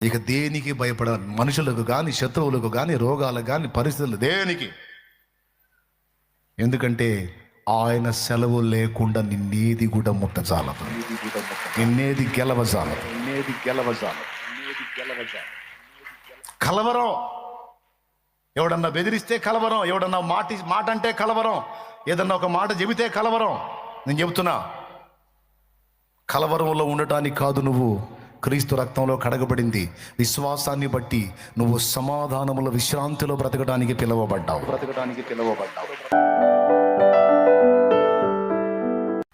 ఇక దేనికి భయపడ, మనుషులకు కానీ, శత్రువులకు కానీ, రోగాలకు కానీ, పరిస్థితులు దేనికి. ఎందుకంటే ఆయన సెలవు లేకుండా నిన్నేది కూడా ముట్టజాలదు, నిన్నేది గెలవజాలదు. కలవరం, ఎవడన్నా బెదిరిస్తే కలవరం, ఎవడన్నా మాట అంటే కలవరం, ఏదన్నా ఒక మాట చెబితే కలవరం. నేను చెబుతున్నా, కలవరంలో ఉండటానికి కాదు, నువ్వు క్రీస్తు రక్తంలో కడగబడింది. విశ్వాసాన్ని బట్టి నువ్వు సమాధానములో, విశ్రాంతిలో బ్రతకడానికి పిలువబడ్డావు.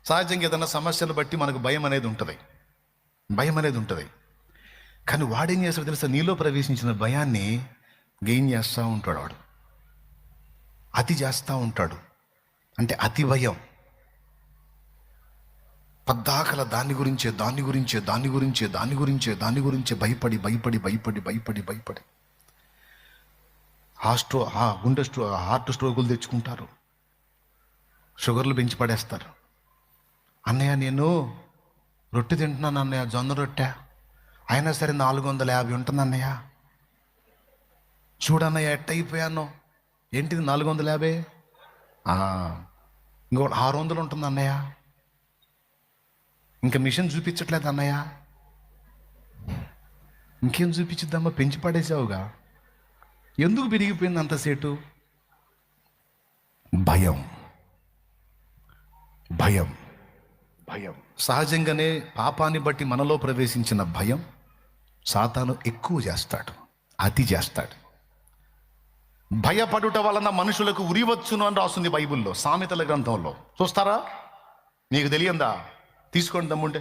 సహజంగా ఏదన్నా సమస్యలు బట్టి మనకు భయం అనేది ఉంటుంది. కానీ వాడేం చేస్తాడు తెలుసా? నీలో ప్రవేశించిన భయాన్ని గెయిన్ చేస్తూ ఉంటాడు వాడు, అతి చేస్తూ ఉంటాడు. అంటే అతి భయం, పద్దాకల దాని గురించే భయపడి హార్ట్ స్ట్రోకులు తెచ్చుకుంటారు, షుగర్లు పెంచి పడేస్తారు. అన్నయ్య నేను రొట్టె తింటున్నాను అన్నయ్య, జొన్న రొట్టె, అయినా సరే 450 ఉంటుంది అన్నయ్య. చూడన్నయ్య ఎట్ట అయిపోయాను. ఏంటిది 450? ఇంకోటి 600 ఉంటుంది అన్నయ్య. ఇంకా మిషన్ చూపించట్లేదు అన్నయ్య. ఇంకేం చూపించిద్దామా, పెంచి పడేసావుగా. ఎందుకు పెరిగిపోయింది అంతసేటు? భయం. సహజంగానే పాపాన్ని బట్టి మనలో ప్రవేశించిన భయం సాతాను ఎక్కువ చేస్తాడు, అతి చేస్తాడు. భయపడుట వలన మనుషులకు ఉరివచ్చును అని రాస్తుంది బైబిల్లో, సామెతల గ్రంథంలో. చూస్తారా? మీకు తెలియందా? తీసుకోండి దమ్ముంటే.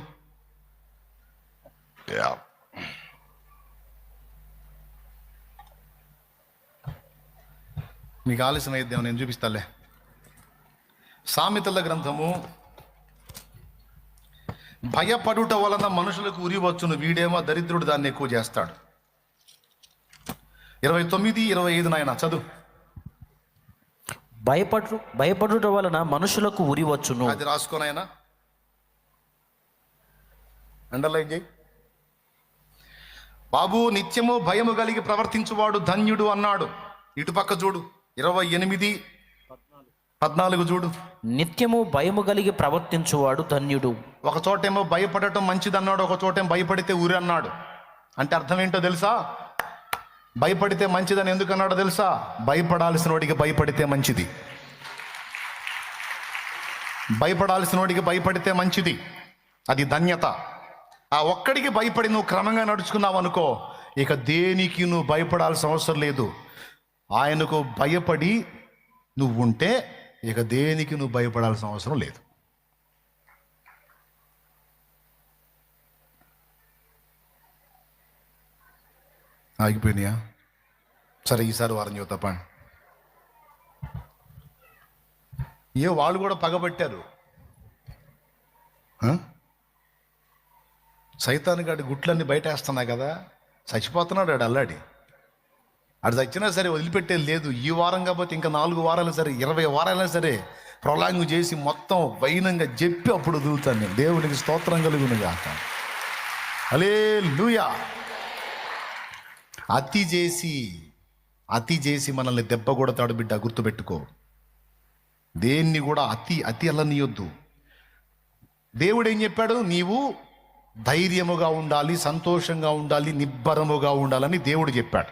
మీకు ఆలస్యం అయిద్దాం, నేను చూపిస్తాలే. సామెతల గ్రంథము, భయపడుట వలన మనుషులకు ఉరివచ్చును, వీడేమో దరిద్రుడు దాన్ని ఎక్కువ చేస్తాడు. 29-25 నాయన చదువు. భయపడుట వలన మనుషులకు ఉరివచ్చును. అది రాసుకోనాయన, అండర్లైన్ చేయి బాబు. నిత్యము భయము కలిగి ప్రవర్తించువాడు ధన్యుడు అన్నాడు. ఇటుపక్క చూడు, 28-14 చూడు. నిత్యము భయము కలిగి ప్రవర్తించువాడు ధన్యుడు. ఒక చోటేమో భయపడటం మంచిది అన్నాడు, ఒక చోటేమో భయపడితే ఊరి అన్నాడు. అంటే అర్థం ఏంటో తెలుసా? భయపడితే మంచిదని ఎందుకు అన్నాడో తెలుసా? భయపడాల్సిన వాడికి భయపడితే మంచిది. భయపడితే మంచిది, అది ధన్యత. ఆ ఒక్కడికి భయపడి నువ్వు క్రమంగా నడుచుకున్నావు అనుకో, ఇక దేనికి నువ్వు భయపడాల్సిన అవసరం లేదు. ఆయనకు భయపడి నువ్వు ఉంటే ఇక దేనికి నువ్వు భయపడాల్సిన అవసరం లేదు. ఆగిపోయినాయా? సరే, ఈసారి వారం చూద్దాం. వాళ్ళు కూడా పగబట్టారు. సైతాన్ గాడి గుట్లన్నీ బయట వేస్తున్నాయి కదా, చచ్చిపోతున్నాడు ఆడు అల్లాడి. ఆడు చచ్చినా సరే వదిలిపెట్టేది లేదు. ఈ వారం కాకపోతే ఇంకా 4 వారాలు సరే, 20 వారాలైనా సరే ప్రొలాంగ్ చేసి మొత్తం వైనంగా చెప్పి అప్పుడు వదులుతాను నేను. దేవునికి స్తోత్రం కలుగును గాక. హల్లెలూయా. అతి చేసి మనల్ని దెబ్బ కొడతాడు బిడ్డ, గుర్తుపెట్టుకో. దేన్ని కూడా అతి అల్లనీయొద్దు. దేవుడు ఏం చెప్పాడు? నీవు ధైర్యముగా ఉండాలి, సంతోషంగా ఉండాలి, నిబ్బరముగా ఉండాలని దేవుడు చెప్పాడు.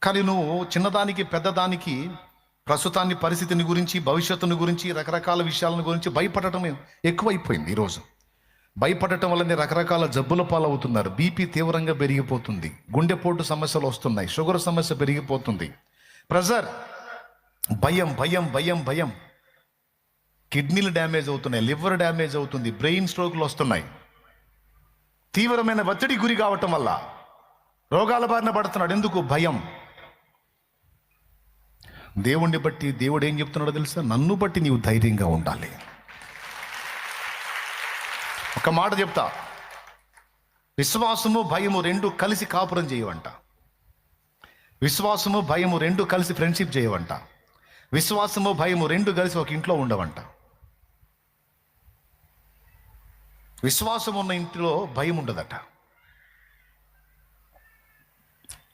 కానీ నువ్వు చిన్నదానికి పెద్దదానికి, ప్రస్తుతాన్ని, పరిస్థితిని గురించి, భవిష్యత్తుని గురించి, రకరకాల విషయాలను గురించి భయపడటం ఎక్కువైపోయింది. ఈరోజు భయపడటం వల్లనే రకరకాల జబ్బుల పాలవుతున్నారు. బీపీ తీవ్రంగా పెరిగిపోతుంది, గుండెపోటు సమస్యలు వస్తున్నాయి, షుగర్ సమస్య పెరిగిపోతుంది, ప్రెషర్, భయం, కిడ్నీలు డ్యామేజ్ అవుతున్నాయి, లివర్ డ్యామేజ్ అవుతుంది, బ్రెయిన్ స్ట్రోక్లు వస్తున్నాయి. తీవ్రమైన ఒత్తిడి గురి కావటం వల్ల రోగాల బారిన పడుతున్నాడు. ఎందుకు? భయం. దేవుణ్ణి బట్టి దేవుడు ఏం చెప్తున్నాడో తెలుసా? నన్ను బట్టి నీవు ధైర్యంగా ఉండాలి. ఒక మాట చెప్తా, విశ్వాసము భయము 2 కలిసి కాపురం చేయవంట. విశ్వాసము భయము 2 కలిసి ఫ్రెండ్షిప్ చేయవంట. విశ్వాసము భయము 2 కలిసి ఒక ఇంట్లో ఉండవంట. విశ్వాసం ఉన్న ఇంటిలో భయం ఉండదట.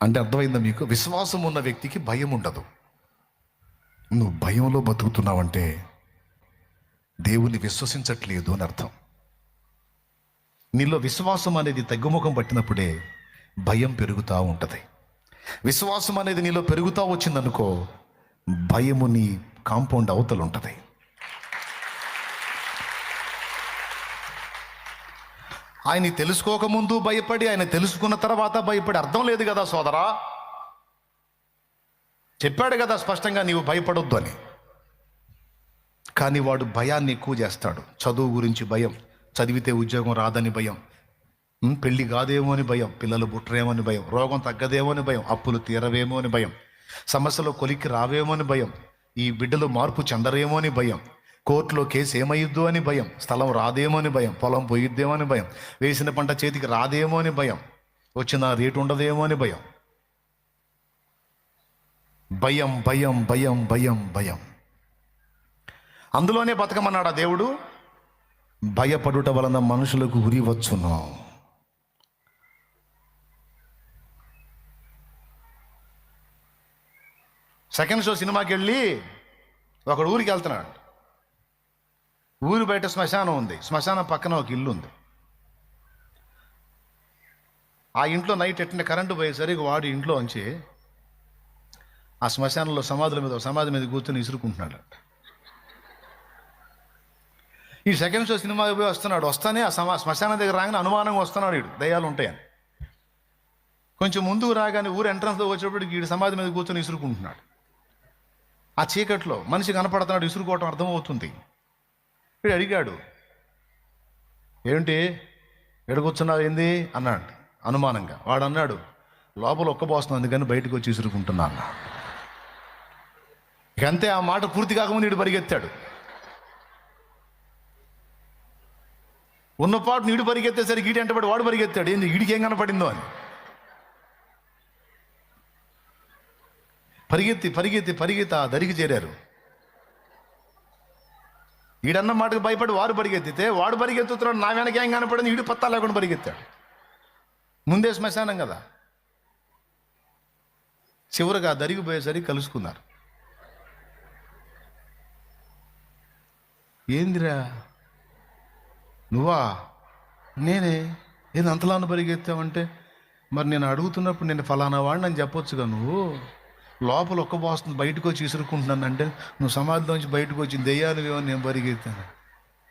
అంటే అర్థమైందా మీకు? విశ్వాసం ఉన్న వ్యక్తికి భయం ఉండదు. నువ్వు భయంలో బతుకుతున్నావంటే దేవుని విశ్వసించట్లేదు అని అర్థం. నీలో విశ్వాసం అనేది తగ్గుముఖం పట్టినప్పుడే భయం పెరుగుతూ ఉంటుంది. విశ్వాసం అనేది నీలో పెరుగుతూ వచ్చిందనుకో, భయము నీ కాంపౌండ్ అవతల ఉంటుంది. ఆయన తెలుసుకోకముందు భయపడి, ఆయన తెలుసుకున్న తర్వాత భయపడి అర్థం లేదు కదా సోదరా. చెప్పాడు కదా స్పష్టంగా, నీవు భయపడొద్దు అని. కానీ వాడు భయాన్ని ఎక్కువ చేస్తాడు. చదువు గురించి భయం, చదివితే ఉద్యోగం రాదని భయం, పెళ్లి కాదేమో అని భయం, పిల్లలు పుట్టరేమో అని భయం, రోగం తగ్గదేమో అని భయం, అప్పులు తీరవేమో అని భయం, సమస్యలో కొలిక్కి రావేమో అని భయం, ఈ బిడ్డలు మార్పు చెందరేమో అని భయం, కోర్టులో కేసు ఏమయ్యిద్దో అని భయం, స్థలం రాదేమో అని భయం, పొలం పోయిద్దేమో అని భయం, వేసిన పంట చేతికి రాదేమో అని భయం, వచ్చిన రేటు ఉండదేమో అని భయం. భయం భయం భయం భయం భయం. అందులోనే బతకమన్నాడా దేవుడు? భయపడుట వలన మనుషులకు ఉరి వచ్చును. సెకండ్ షో సినిమాకి వెళ్ళి ఒకడు ఊరికి వెళ్తున్నాడు. ఊరు బయట శ్మశానం ఉంది, శ్మశానం పక్కన ఒక ఇల్లు ఉంది. ఆ ఇంట్లో నైట్ ఎట్టిన కరెంటు పోయేసరికి వాడు ఇంట్లో ఉంచి ఆ శ్మశానంలో సమాధి మీద కూర్చొని ఇసురుకుంటున్నాడు. ఈ సెకండ్ షో సినిమా పోయి వస్తానే ఆ శ్మశానం దగ్గర రాగానే అనుమానంగా వస్తున్నాడు. వీడు దయ్యాలు ఉంటాయని. కొంచెం ముందుకు రాగానే ఊరు ఎంట్రన్స్లో వచ్చేటప్పటికి వీడు సమాధి మీద కూర్చొని ఇసురుకుంటున్నాడు. ఆ చీకట్లో మనిషి కనపడుతున్నాడు, ఇసురుకోవటం అర్థమవుతుంది. వీడు అడిగాడు, ఏమిటి ఎక్కడ కూర్చున్నావు ఏంది అన్నాడు అనుమానంగా. వాడు అన్నాడు, లోపల ఒక్కబోస్తుంది అందుకని బయటకు వచ్చి ఇసురుకుంటున్నా అన్న. ఇక అంతే, ఆ మాట పూర్తి కాకముందు వీడు పరిగెత్తాడు. ఉన్నపాటు నీడు పరిగెత్తేసరికి ఈడు ఎంటబడి వాడు పరిగెత్తాడు. ఏంది వీడికి ఏం కనపడిందో అని. పరిగెత్తి పరిగెత్తి పరిగెత్తి ఆ దరికి చేరారు. ఈడన్న మాటకు భయపడి వారు పరిగెత్తితే వాడు పరిగెత్తుతున్నాడు, నా వెనక ఏం కనపడింది, ఈడు పత్తా లేకుండా పరిగెత్తాడు. ముందే శ్మశానం కదా. చివరిగా ఆ దరికి పోయేసరికి కలుసుకున్నారు. ఏందిరా నువ్వా? నేనే. ఏది అంతలాను పరిగెత్తావంటే, మరి నేను అడుగుతున్నప్పుడు నేను ఫలానా వాడిని అని చెప్పొచ్చుగా. నువ్వు లోపల ఒక్కబోస్తుంది బయటకు వచ్చి ఇసురుకుంటున్నానంటే నువ్వు సమాధిలోంచి బయటకు వచ్చి దెయ్యాలువేమో నేను పరిగెత్తాను.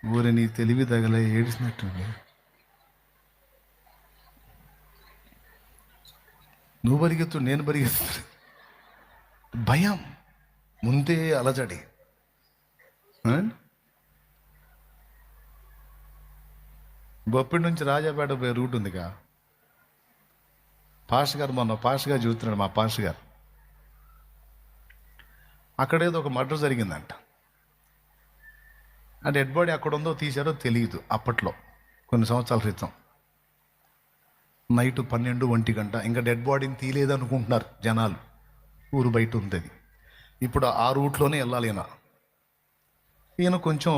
ఊరి నీ తెలివి తగలే ఏడిసినట్టుంది. నువ్వు పరిగెత్తు, నేను పరిగెత్తు. భయం ముందే అలజడి. బొప్పిడి నుంచి రాజాపేట పోయే రూట్ ఉందిగా. పాస్టర్ గారు మొన్న పాస్టర్ గారు చూస్తున్నాడు, మా పాస్టర్ గారు. అక్కడేదో ఒక మర్డర్ జరిగిందంట. ఆ డెడ్ బాడీ అక్కడ ఉందో తీశారో తెలియదు. అప్పట్లో కొన్ని సంవత్సరాల క్రితం నైట్ 12-1 గంట ఇంకా డెడ్ బాడీని తీయలేదు అనుకుంటున్నారు జనాలు. ఊరు బయట ఉంది. ఇప్పుడు ఆ రూట్లోనే వెళ్ళాలి ఈయన కొంచెం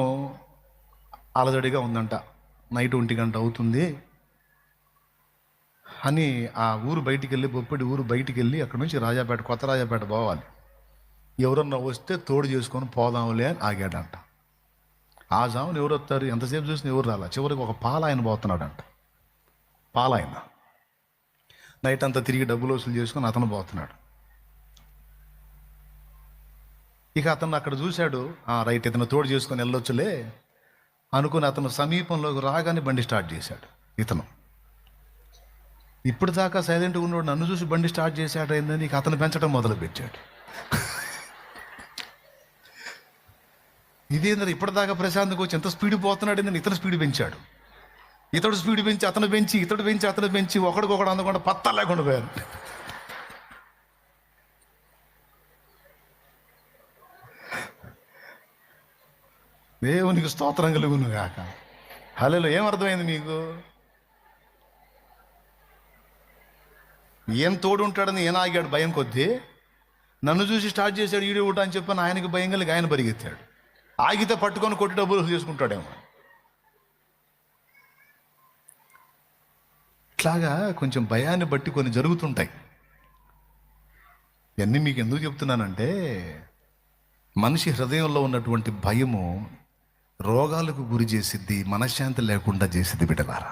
అలజడిగా ఉందంట. నైట్ 1 గంట అవుతుంది అని ఆ ఊరు బయటికి వెళ్ళి, బొప్పిడి ఊరు బయటికి వెళ్ళి అక్కడ నుంచి రాజాపేట, కొత్త రాజాపేట పోవాలి. ఎవరన్నా వస్తే తోడు చేసుకొని పోదాంలే అని ఆగాడంట. ఆ జామున ఎవరు వస్తారు, ఎంతసేపు చూసినా ఎవరు రాలా. చివరికి ఒక పాలాయన పోతున్నాడంట. పాలాయన నైట్ అంతా తిరిగి డబ్బులు వసూలు చేసుకొని అతను పోతున్నాడు. ఇక అతను అక్కడ చూశాడు, రైట్ ఇతను తోడు చేసుకొని వెళ్ళొచ్చులే అనుకుని అతను సమీపంలోకి రాగానే బండి స్టార్ట్ చేశాడు. ఇతను ఇప్పుడు దాకా సైలెంట్గా ఉన్నాడు, నన్ను చూసి బండి స్టార్ట్ చేశాడు ఏందని ఇక అతను పెంచడం మొదలుపెట్టాడు. ఇదేంద్ర ఇప్పటిదాకా ప్రశాంత్కి వచ్చి ఎంత స్పీడ్ పోతున్నాడు ఏందని ఇతను స్పీడ్ పెంచాడు. ఇతడు స్పీడ్ పెంచి అతను పెంచి, ఇతడు పెంచి అతను పెంచి, ఒకడికొకడు అందకుండా పత్తా లేకుండా పోయారు. దేవునికి స్తోత్రం కలుగును గాక. హల్లెలూయా. ఏమర్థమైంది మీకు? ఏం తోడు ఉంటాడని ఈయన ఆగాడు భయం కొద్దీ. నన్ను చూసి స్టార్ట్ చేశాడు ఈడు ఊట అని చెప్పని ఆయనకి భయం కలిగి ఆయన పరిగెత్తాడు. ఆగితే పట్టుకొని కొట్టి డబ్బులు చేసుకుంటాడేమో. ఇట్లాగా కొంచెం భయాన్ని బట్టి కొన్ని జరుగుతుంటాయి. ఇవన్నీ మీకు ఎందుకు చెప్తున్నానంటే మనిషి హృదయంలో ఉన్నటువంటి భయము రోగాలకు గురి చేసిద్ది, మనశ్శాంతి లేకుండా చేసిద్ది బిడ్డలారా.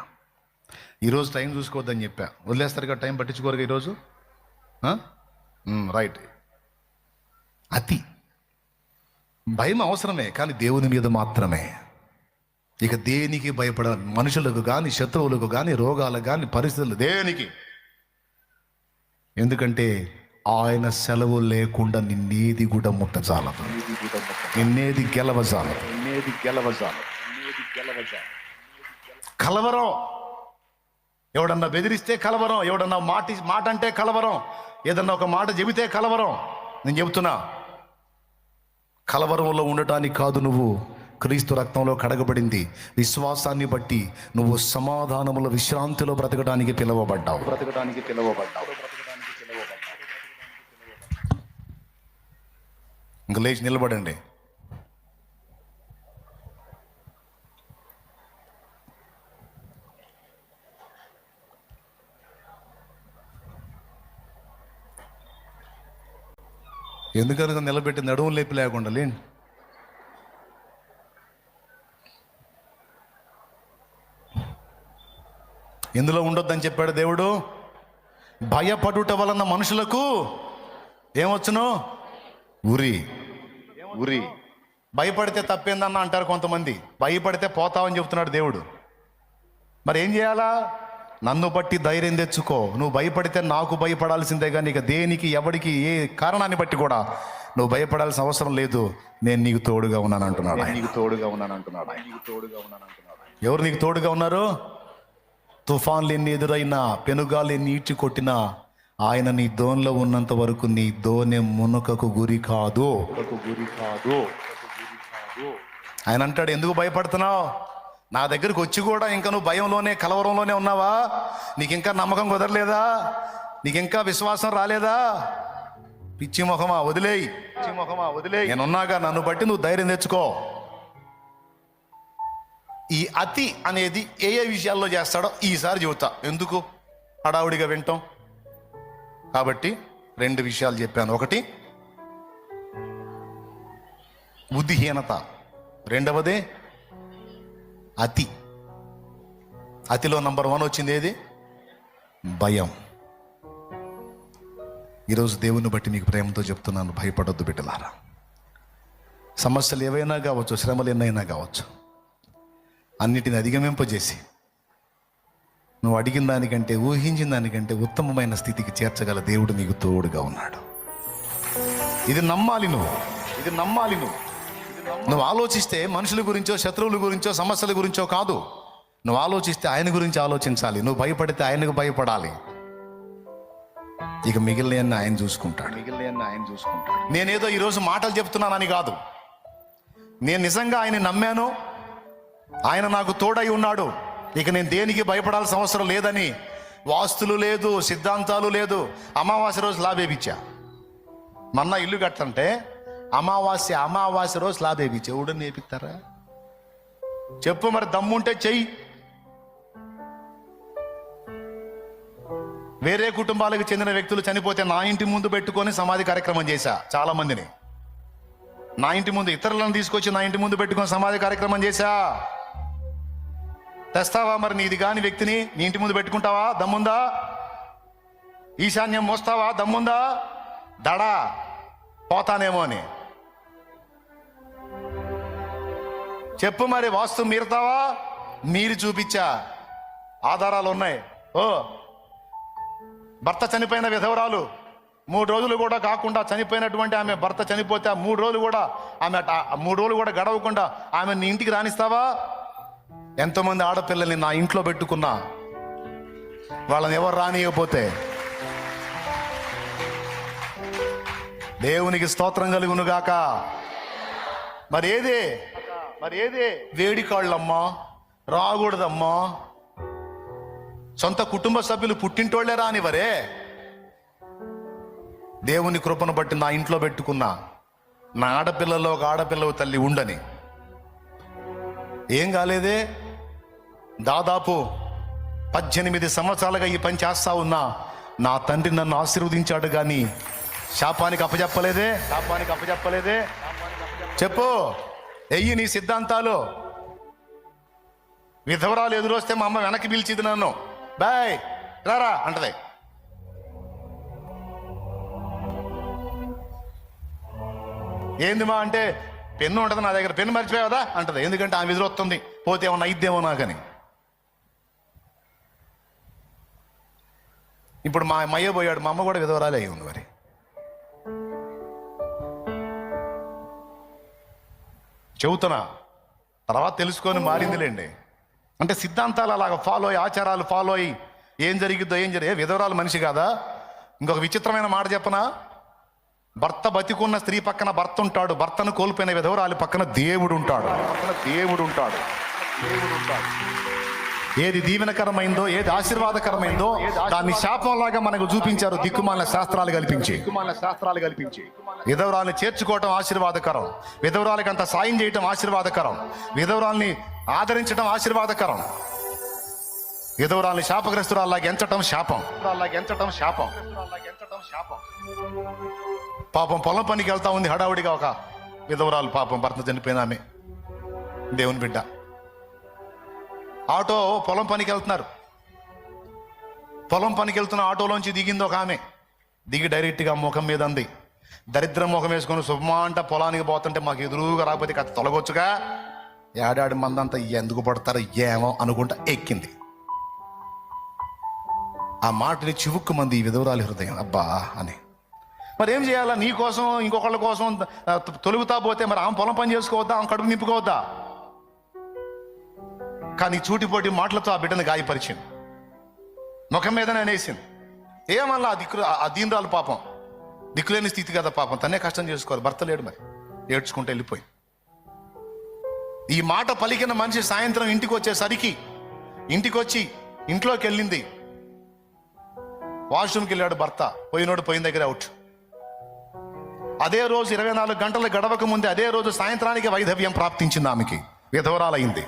ఈరోజు టైం చూసుకోవద్దని చెప్పా, వదిలేస్తారు కదా, టైం పట్టించుకోరుగా ఈరోజు. రైట్. అతి భయం అవసరమే, కానీ దేవుని మీద మాత్రమే. ఇక దేనికి భయపడ, మనుషులకు కానీ శత్రువులకు కానీ రోగాలకు కానీ పరిస్థితులు దేనికి. ఎందుకంటే ఆయన సెలవు లేకుండా నిన్నేది కూడా ముట్టజాలదు, నిన్నేది గెలవజాలదు. కలవరం, ఎవడన్నా బెదిరిస్తే కలవరం, ఎవడన్నా మాట అంటే కలవరం, ఏదన్నా ఒక మాట చెబితే కలవరం. నేను చెబుతున్నా, కలవరంలో ఉండటానికి కాదు, నువ్వు క్రీస్తు రక్తంలో కడగబడింది విశ్వాసాన్ని బట్టి నువ్వు సమాధానముల విశ్రాంతిలో బ్రతకడానికి పిలువబడ్డావు. ఇంక లేచి నిలబడండి. ఎందుకనగా నిలబెట్టి నడుము లేపి లేకుండా లేండి. ఇందులో ఉండొద్దని చెప్పాడు దేవుడు. భయపడుట వలన మనుషులకు ఏమొచ్చును? ఉరి. భయపడితే తప్పేందన్న అంటారు కొంతమంది. భయపడితే పోతావని చెప్తున్నాడు దేవుడు. మరి ఏం చేయాలా? నన్ను బట్టి ధైర్యం తెచ్చుకో. నువ్వు భయపడితే నాకు భయపడాల్సిందే, కానీ ఇక దేనికి ఎవడికి ఏ కారణాన్ని బట్టి కూడా నువ్వు భయపడాల్సిన అవసరం లేదు. నేను నీకు తోడుగా ఉన్నాను అంటున్నాడు. ఎవరు నీకు తోడుగా ఉన్నారు? తుఫాన్లు ఎన్ని ఎదురైనా, పెనుగాలు ఎన్ని ఈడ్చి కొట్టినా, ఆయన నీ దోన్లో ఉన్నంత వరకు నీ దోనె మునకకు గురి కాదు. ఆయన అంటాడు, ఎందుకు భయపడుతున్నావు? నా దగ్గరికి వచ్చి కూడా ఇంకా నువ్వు భయంలోనే, కలవరంలోనే ఉన్నావా? నీకు ఇంకా నమ్మకం కుదరలేదా? నీకు ఇంకా విశ్వాసం రాలేదా? పిచ్చి మొహమా, వదిలేయి. నేనున్నాగా, నన్ను బట్టి నువ్వు ధైర్యం తెచ్చుకో. ఈ అతి అనేది ఏ విషయాల్లో చేస్తాడో ఈసారి చెబుతా, ఎందుకు హడావుడిగా వింటాం. కాబట్టి 2 విషయాలు చెప్పాను. ఒకటి బుద్ధిహీనత, రెండవది అతి. అతిలో నంబర్ 1 వచ్చింది ఏది? భయం. ఈరోజు దేవుని బట్టి మీకు ప్రేమతో చెప్తున్నాను, భయపడొద్దు బిడ్డలారా. సమస్యలు ఏవైనా కావచ్చు, శ్రమలు ఎన్నైనా కావచ్చు, అన్నిటిని అధిగమింపజేసి నువ్వు అడిగిన దానికంటే, ఊహించిన దానికంటే ఉత్తమమైన స్థితికి చేర్చగల దేవుడు నీకు తోడుగా ఉన్నాడు. ఇది నమ్మాలి నువ్వు. నువ్వు ఆలోచిస్తే మనుషుల గురించో, శత్రువుల గురించో, సమస్యల గురించో కాదు. నువ్వు ఆలోచిస్తే ఆయన గురించి ఆలోచించాలి. నువ్వు భయపడితే ఆయనకు భయపడాలి. ఇక మిగిలిన ఆయన చూసుకుంటాడు. నేనేదో ఈరోజు మాటలు చెప్తున్నానని కాదు, నేను నిజంగా ఆయన నమ్మాను, ఆయన నాకు తోడై ఉన్నాడు, ఇక నేను దేనికి భయపడాల్సిన అవసరం లేదని. వాస్తులు లేదు, సిద్ధాంతాలు లేదు. అమావాస్య రోజు లాభేపిచ్చా. మొన్న ఇల్లు కట్టంటే అమావాస్య రోజు లాభేపిచ్చా. ఎవడని నేపిస్తారా చెప్పు? మరి దమ్ముంటే చెయ్యి. వేరే కుటుంబాలకు చెందిన వ్యక్తులు చనిపోతే నా ఇంటి ముందు పెట్టుకొని సమాధి కార్యక్రమం చేశా. చాలా మందిని నా ఇంటి ముందు, ఇతరులను తీసుకొచ్చి నా ఇంటి ముందు పెట్టుకొని సమాధి కార్యక్రమం చేశా. తెస్తావా మరి నీది కాని వ్యక్తిని నీ ఇంటి ముందు పెట్టుకుంటావా? దమ్ముందా? ఈశాన్యం మోస్తావా? దమ్ముందా? దడా పోతానేమో అని చెప్పు. మరి వాస్తు మీరుతావా? మీరు చూపించా, ఆధారాలు ఉన్నాయి. భర్త చనిపోయిన విధవరాలు 3 రోజులు కూడా కాకుండా చనిపోయినటువంటి ఆమె భర్త చనిపోతే 3 రోజులు కూడా ఆమె 3 రోజులు కూడా గడవకుండా ఆమె నీ ఇంటికి రానిస్తావా? ఎంతోమంది ఆడపిల్లల్ని నా ఇంట్లో పెట్టుకున్నా, వాళ్ళని ఎవరు రానియకపోతే దేవునికి స్తోత్రం కలుగునుగాక. మరి ఏదే వేడికాళ్ళమ్మా, రాకూడదమ్మా. సొంత కుటుంబ సభ్యులు పుట్టింటోళ్లే రానివరే. దేవుని కృపను బట్టి నా ఇంట్లో పెట్టుకున్నా, నా ఆడపిల్లలో ఒక ఆడపిల్లవు తల్లి ఉండని. ఏం కాలేదే. దాదాపు 18 సంవత్సరాలుగా ఈ పని చేస్తా ఉన్నా. నా తండ్రి నన్ను ఆశీర్వదించాడు, కానీ శాపానికి అప్పచెప్పలేదే చెప్పు. ఎయ్యి నీ సిద్ధాంతాలు. విధవరాలు ఎదురొస్తే మా అమ్మ వెనక్కి పిలిచిది నన్ను, బాయ్ రారా అంటది. ఏంది మా అంటే, పెన్ను ఉంటుంది నా దగ్గర, పెన్ను మర్చిపోయావదా అంటది. ఎందుకంటే ఆమె ఎదురొస్తుంది, పోతే ఏమన్నా అయిద్దేమో నాకని. ఇప్పుడు మా అయ్య పోయాడు, మా అమ్మ కూడా విధవరాలే అయి ఉంది. మరి చెబుతున్నా, తర్వాత తెలుసుకొని మారిందిలేండి. అంటే సిద్ధాంతాలు అలాగ ఫాలో అయ్యి, ఆచారాలు ఫాలో అయ్యి ఏం జరిగిద్దో విధవరాలు మనిషి కాదా? ఇంకొక విచిత్రమైన మాట చెప్పనా? భర్త బతికున్న స్త్రీ పక్కన భర్త ఉంటాడు, భర్తను కోల్పోయిన విధవరాలి పక్కన దేవుడు ఉంటాడు. ఏది దీవెనకరమైందో, ఏది ఆశీర్వాదకరమైందో దాన్ని శాపంలాగా మనకు చూపించారు దిక్కుమాలిన శాస్త్రాలు కల్పించి. విధవరాల్ని చేర్చుకోవటం ఆశీర్వాదకరం, విధవరాలకి అంత సాయం చేయటం ఆశీర్వాదకరం, విధవరాల్ని ఆదరించడం ఆశీర్వాదకరం, విధవరాల్ని శాపగ్రస్తురాల్లాగా ఎంచటం శాపం. పాపం పొలం పనికి వెళ్తా ఉంది హడావుడిగా ఒక విధవరాలు, పాపం భర్త చనిపోయిన ఆమె, దేవుని బిడ్డ. ఆటో పొలం పనికి వెళ్తున్నారు. పొలం పనికి వెళ్తున్న ఆటోలోంచి దిగింది ఒక ఆమె. దిగి డైరెక్ట్గా ముఖం మీద అంది, దరిద్రం ముఖం వేసుకొని శుభమా అంట పొలానికి పోతుంటే మాకు ఎదురుగా రాకపోతే కథ తొలగొచ్చుగా, ఏడాడి మందంతా ఎందుకు పడతారో ఏమో అనుకుంటా ఎక్కింది. ఆ మాటని చివుక్కు మంది ఈ విధవరాలి హృదయం, అబ్బా అని. మరి ఏం చేయాలా? నీ కోసం ఇంకొకళ్ళ కోసం తొలుగుతా పోతే మరి ఆమె పొలం పని చేసుకోవద్దా? ఆమె కడుపు నింపుకోవద్దా? కానీ చూటిపోటి మాటలతో ఆ బిడ్డను గాయపరిచింది, ముఖం మీదనే అనేసింది. ఏమల్లా ఆ దీనరాలు పాపం, దిక్కులేని స్థితి కదా పాపం, తనే కష్టం చేసుకోవాలి, భర్త లేడు, మరి ఏడ్చుకుంటూ వెళ్ళిపోయి. ఈ మాట పలికిన మనిషి సాయంత్రం ఇంటికి వచ్చేసరికి, ఇంటికి ఇంట్లోకి వెళ్ళింది. వాష్రూమ్కి వెళ్ళాడు భర్త, పోయినోడు పోయిన దగ్గర అవుట్. అదే రోజు 24 గంటలు గడవక ముందే అదే రోజు సాయంత్రానికి వైధవ్యం ప్రాప్తించింది ఆమెకి, విధవరాలైంది.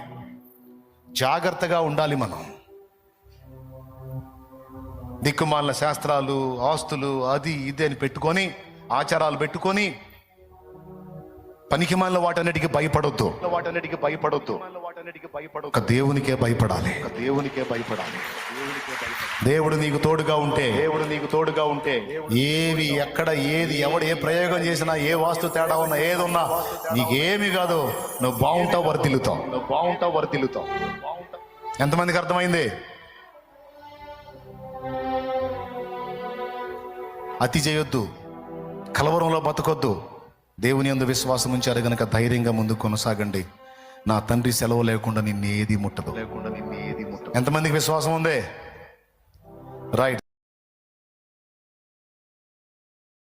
జాగ్రత్తగా ఉండాలి మనం. దిక్కుమాలిన శాస్త్రాలు, ఆస్తులు, అది ఇది అని పెట్టుకొని, ఆచారాలు పెట్టుకొని పనికిమాలిన వాటన్నిటికీ భయపడొద్దు. ఒక దేవునికే భయపడాలి. దేవుడు నీకు తోడుగా ఉంటే ఏవి, ఎక్కడ, ఏది, ఎవడు ఏ ప్రయోగం చేసినా, ఏ వాస్తు తేడా ఉన్నా, ఏది ఉన్నా నీకేమి కాదు. నువ్వు బాగుంటావు, వర్ధిల్లుతావు. ఎంతమందికి అర్థమైంది? అతి చేయొద్దు, కలవరంలో బతకొద్దు. దేవుని యందు విశ్వాసం ఉంచారు గనక ధైర్యంగా ముందుకు కొనసాగండి. నా తండ్రి సెలవు లేకుండా నిన్ను ఏది ముట్టదు. ఎంతమందికి విశ్వాసం ఉంది? రైట్.